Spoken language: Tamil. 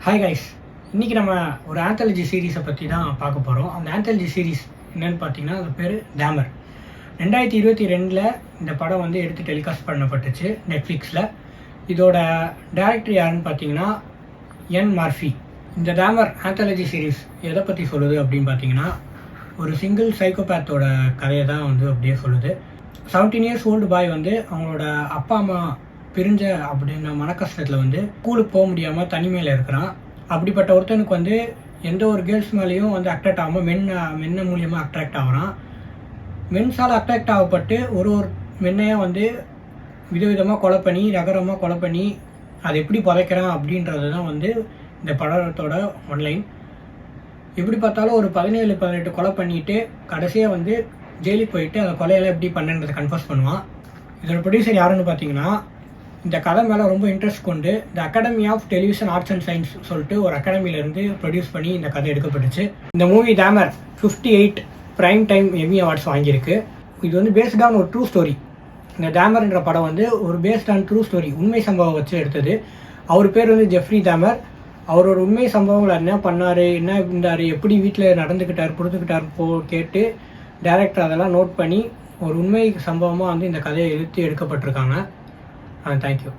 ஹாய் கைஸ், இன்றைக்கி நம்ம ஒரு ஆந்தாலஜி சீரீஸை பற்றி தான் பார்க்க போகிறோம். அந்த ஆந்தாலஜி சீரீஸ் என்னென்னு பார்த்தீங்கன்னா, அது பேர் டேமர். 2022 இந்த படம் வந்து எடுத்து டெலிகாஸ்ட் பண்ணப்பட்டுச்சு நெட்ஃப்ளிக்ஸில். இதோட டைரக்டர் யாருன்னு பார்த்தீங்கன்னா என் மர்ஃபி. இந்த டேமர் ஆந்தாலஜி சீரீஸ் எதை பற்றி சொல்லுது அப்படின்னு பார்த்தீங்கன்னா, ஒரு சிங்கிள் சைக்கோபேத்தோட கதையை தான் வந்து அப்படியே சொல்லுது. 17 years ஓல்டு பாய் வந்து அவங்களோட அப்பா அம்மா பிரிஞ்ச அப்படின்ற மனக்கஷ்டத்தில் வந்து ஸ்கூலுக்கு போக முடியாமல் தனிமையில் இருக்கிறான். அப்படிப்பட்ட ஒருத்தனுக்கு வந்து எந்த ஒரு கேர்ள்ஸ் மேலேயும் வந்து அட்ராக்ட் ஆகாமல் மென்ன மூலியமாக அட்ராக்ட் ஆகிறான். மென்ஸால் அட்ராக்ட் ஆகப்பட்டு ஒரு மென்னையாக வந்து விதவிதமாக கொலை பண்ணி ரகரமாக கொலை பண்ணி அதை எப்படி புதைக்கிறான் அப்படின்றது தான் வந்து இந்த படத்தோட ஒன்லைன். எப்படி பார்த்தாலும் ஒரு 17-18 கொலை பண்ணிட்டு கடைசியாக வந்து ஜெயிலுக்கு போயிட்டு அந்த கொலையெல்லாம் எப்படி பண்ணுன்றதை கன்ஃபர்ஸ் பண்ணுவான். இதோட ப்ரொடியூசர் யாருன்னு பார்த்தீங்கன்னா, இந்த கதை மேலே ரொம்ப இன்ட்ரெஸ்ட் கொண்டு இந்த academy of television arts and science சொல்லிட்டு ஒரு அகாடமியிலேருந்து ப்ரொடியூஸ் பண்ணி இந்த கதை எடுக்கப்பட்டுச்சு. இந்த movie Dahmer 58 prime time Emmy awards வாங்கியிருக்கு. இது வந்து பேஸ்ட் ஆன் ஒரு ட்ரூ ஸ்டோரி. இந்த டேமர்ன்ற படம் வந்து ஒரு பேஸ்ட் ஆன் ட்ரூ ஸ்டோரி, உண்மை சம்பவம் வச்சு எடுத்தது. அவர் பேர் வந்து ஜெஃப்ரி டேமர். அவரோட உண்மை சம்பவங்கள் என்ன பண்ணார், என்ன இருந்தார், எப்படி வீட்டில் நடந்துக்கிட்டார், புரிஞ்சுக்கிட்டார் கேட்டு டைரக்டர் அதெல்லாம் நோட் பண்ணி ஒரு உண்மை சம்பவமாக வந்து இந்த கதையை எடுத்து எடுக்கப்பட்டிருக்காங்க. தேங்க்யூ.